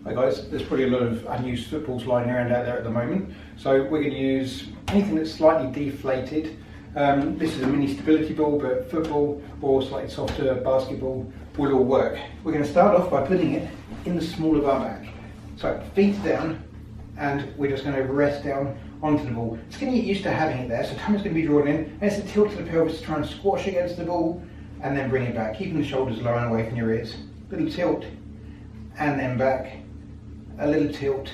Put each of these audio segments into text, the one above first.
Hi guys, there's probably a lot of unused footballs lying around out there at the moment, so we're going to use anything that's slightly deflated. This is a mini stability ball, but football or slightly softer basketball will all work. We're going to start off by putting it in the small of our back. So feet down, and we're just going to rest down onto the ball. It's going to get used to having it there, so tummy's going to be drawn in, and it's a tilt to the pelvis to try and squash against the ball, and then bring it back, keeping the shoulders low and away from your ears. Little tilt, and then back. A little tilt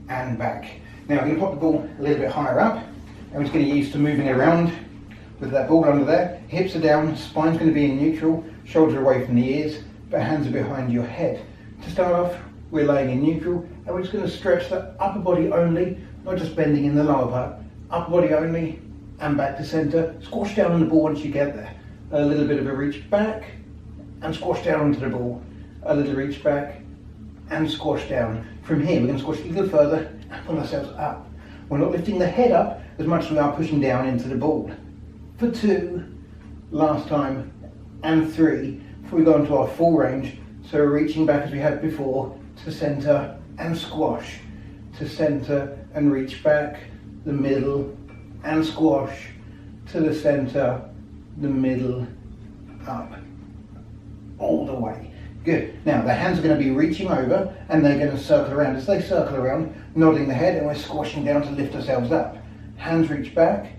and back. Now we're going to pop the ball a little bit higher up, and we're just going to get used to moving around with that ball under there. Hips are down, spine's going to be in neutral, shoulders are away from the ears, but hands are behind your head. To start off, we're laying in neutral, and we're just going to stretch the upper body only, not just bending in the lower part. Upper body only, and back to centre. Squash down on the ball once you get there. A little bit of a reach back, and squash down onto the ball. A little reach back, and squash down. From here, we're going to squash even further and pull ourselves up. We're not lifting the head up as much as we are pushing down into the ball. For 2, last time, and 3, before we go into our full range. So we're reaching back as we had before, to centre and squash. To centre and reach back, the middle, and squash. To the centre, the middle, up. All the way. Good. Now the hands are going to be reaching over, and they're going to circle around. As they circle around, nodding the head, and we're squashing down to lift ourselves up. Hands reach back,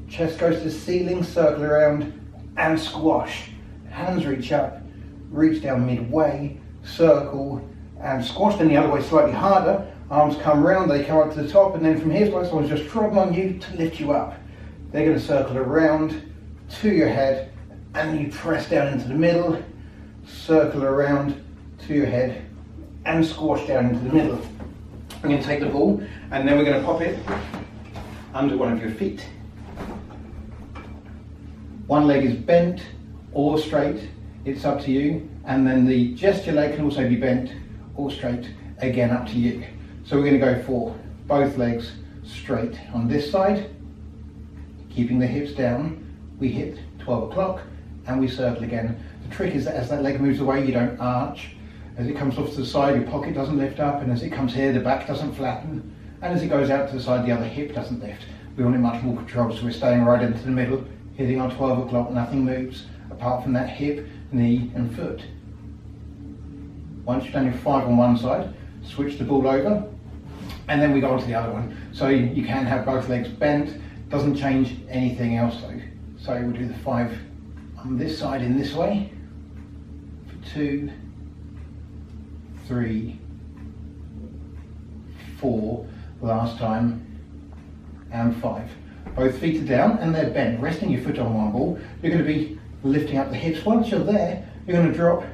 chest goes to the ceiling, circle around, and squash. Hands reach up, reach down midway, circle, and squash. Then the other way slightly harder. Arms come round, they come up to the top, and then from here, like someone's just trotting on you to lift you up. They're going to circle around to your head, and you press down into the middle. Circle around to your head and squash down into the middle. I'm going to take the ball, and then we're going to pop it under one of your feet. One leg is bent or straight, it's up to you, and then the gesture leg can also be bent or straight, again up to you. So we're going to go for both legs straight on this side, keeping the hips down. We hit 12 o'clock and we circle again. The trick is that as that leg moves away, you don't arch. As it comes off to the side, your pocket doesn't lift up, and as it comes here, the back doesn't flatten, and as it goes out to the side, the other hip doesn't lift. We want it much more controlled, so we're staying right into the middle, hitting on 12 o'clock, nothing moves apart from that hip, knee and foot. Once you've done your 5 on one side, switch the ball over, and then we go on to the other one. So you can have both legs bent, doesn't change anything else though. So we'll do the 5 on this side in this way. 2, 3, 4, last time, and 5. Both feet are down and they're bent, resting your foot on one ball. You're going to be lifting up the hips. Once you're there, you're going to drop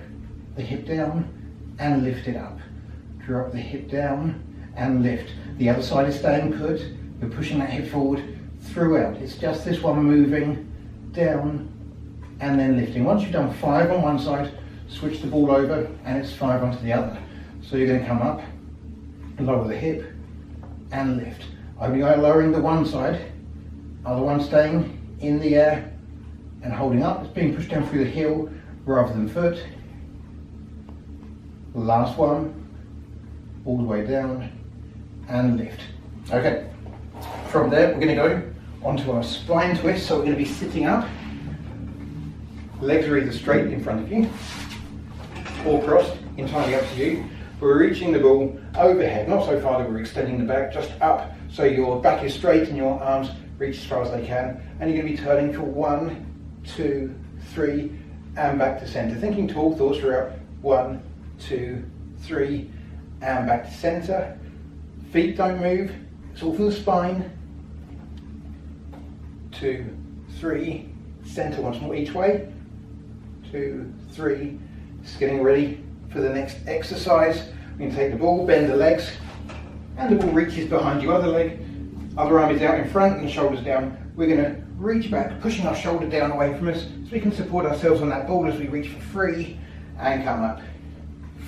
the hip down and lift it up. Drop the hip down and lift. The other side is staying put. You're pushing that hip forward throughout. It's just this one moving down and then lifting. Once you've done 5 on one side, switch the ball over and it's 5 onto the other. So you're going to come up, lower the hip and lift. Only lowering the one side, other one staying in the air and holding up. It's being pushed down through the heel rather than foot. Last one, all the way down and lift. Okay, from there we're going to go onto our spine twist. So we're going to be sitting up. Legs are either straight in front of you or crossed, entirely up to you. We're reaching the ball overhead, not so far that we're extending the back, just up, so your back is straight and your arms reach as far as they can. And you're going to be turning for 1, 2, 3, and back to centre. Thinking tall thoughts throughout. 1, 2, 3, and back to centre. Feet don't move, it's all from the spine. 2, 3, centre once more each way. 2, 3, just getting ready for the next exercise. We can take the ball, bend the legs, and the ball reaches behind you. Other leg, other arm is out in front and shoulders down. We're going to reach back, pushing our shoulder down away from us so we can support ourselves on that ball as we reach for 3 and come up.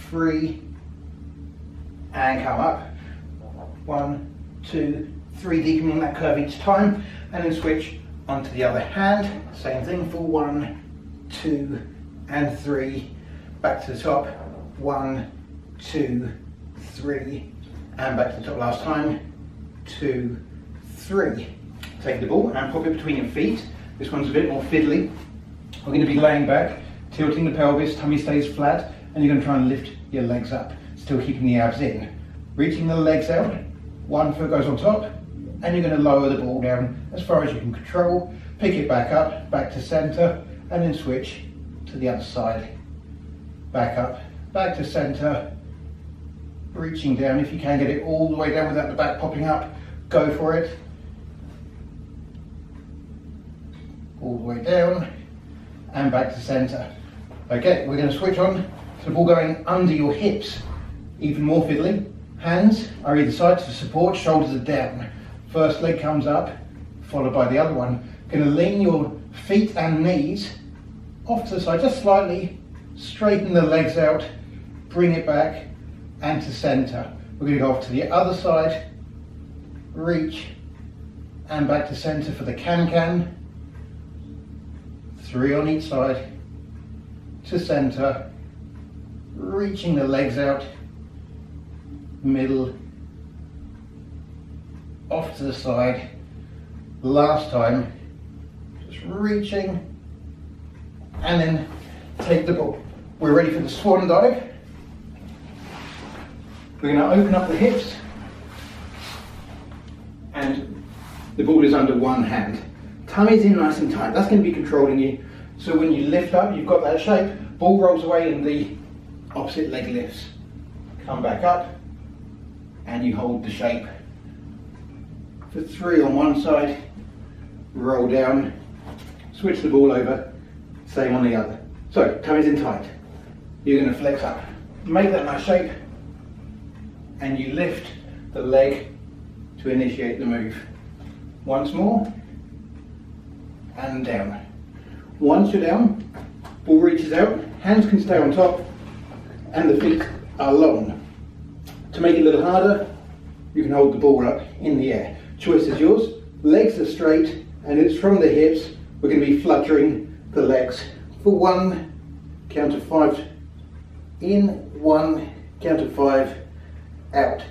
3 and come up. 1, 2, 3, deepening that curve each time, and then switch onto the other hand. Same thing for 1, 2, and 3. Back to the top. 1, 2, 3, and back to the top last time, 2, 3. Take the ball and pop it between your feet. This one's a bit more fiddly. We're going to be laying back, tilting the pelvis, tummy stays flat, and you're going to try and lift your legs up, still keeping the abs in. Reaching the legs out, one foot goes on top, and you're going to lower the ball down as far as you can control, pick it back up, back to center, and then switch to the other side. Back up, back to center, reaching down. If you can get it all the way down without the back popping up, go for it. All the way down, and back to center. Okay, we're going to switch on to the ball going under your hips. Even more fiddly. Hands are either side to support, shoulders are down. First leg comes up, followed by the other one. Going to lean your feet and knees off to the side, just slightly. Straighten the legs out, bring it back, and to center. We're going to go off to the other side, reach, and back to center for the can-can. 3 on each side, to center, reaching the legs out, middle, off to the side. Last time, just reaching, and then take the ball. We're ready for the swan dive. We're going to open up the hips, and the ball is under one hand. Tummy's in nice and tight. That's going to be controlling you. So when you lift up, you've got that shape. Ball rolls away and the opposite leg lifts. Come back up, and you hold the shape. For 3 on one side, roll down, switch the ball over, same on the other. So, tummy's in tight. You're going to flex up. Make that nice shape, and you lift the leg to initiate the move. Once more, and down. Once you're down, ball reaches out, hands can stay on top, and the feet are long. To make it a little harder, you can hold the ball up in the air. Choice is yours. Legs are straight, and it's from the hips. We're going to be fluttering the legs for 1, count of 5 in, 1, count of 5 out.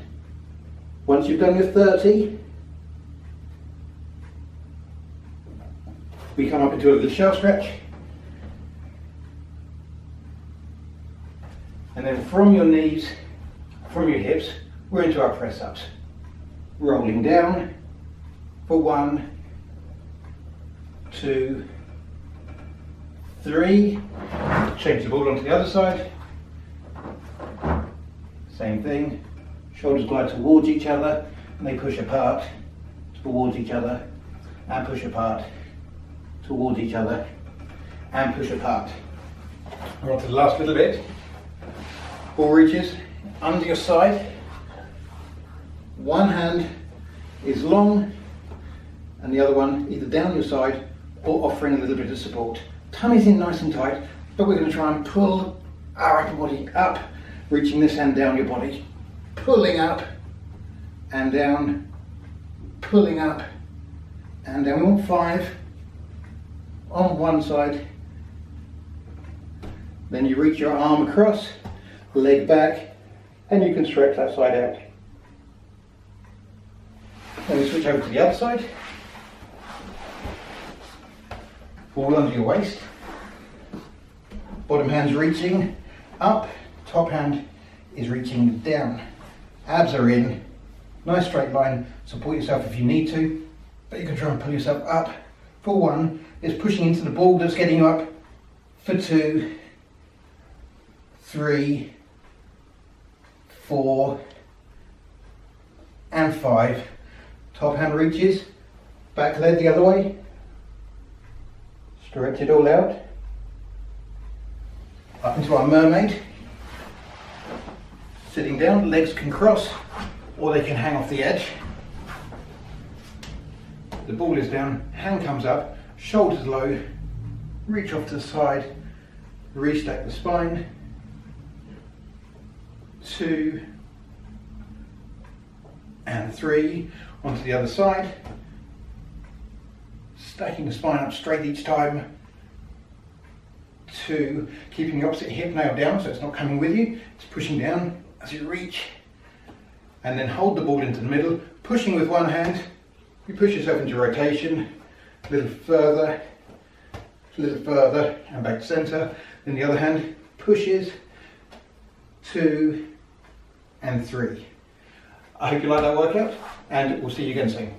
Once you've done your 30, we come up into a little shell stretch, and then from your knees, from your hips, we're into our press ups. Rolling down for 1, 2, 3. Change the ball onto the other side. Same thing. Shoulders glide towards each other, and they push apart towards each other, and push apart towards each other, and push apart. We're on to the last little bit. Ball reaches under your side. One hand is long, and the other one either down your side or offering a little bit of support. Tummy's in nice and tight, but we're going to try and pull our upper body up, reaching this hand down your body, pulling up and down, pulling up and down. We want 5 on one side. Then you reach your arm across, leg back, and you can stretch that side out. Then we switch over to the other side. Ball under your waist. Bottom hand's reaching up, top hand is reaching down. Abs are in, nice straight line. Support yourself if you need to, but you can try and pull yourself up. For 1, is pushing into the ball that's getting you up. For 2, 3, 4, and 5. Top hand reaches, back leg the other way. Stretch it all out. Up into our mermaid. Sitting down, legs can cross or they can hang off the edge. The ball is down, hand comes up, shoulders low, reach off to the side, restack the spine. 2 and 3, onto the other side. Stacking the spine up straight each time. 2, keeping the opposite hip nailed down so it's not coming with you, it's pushing down. as you reach, and then hold the ball into the middle, pushing with one hand. You push yourself into rotation, a little further, and back to centre. Then the other hand pushes, 2 and 3. I hope you like that workout, and we'll see you again soon.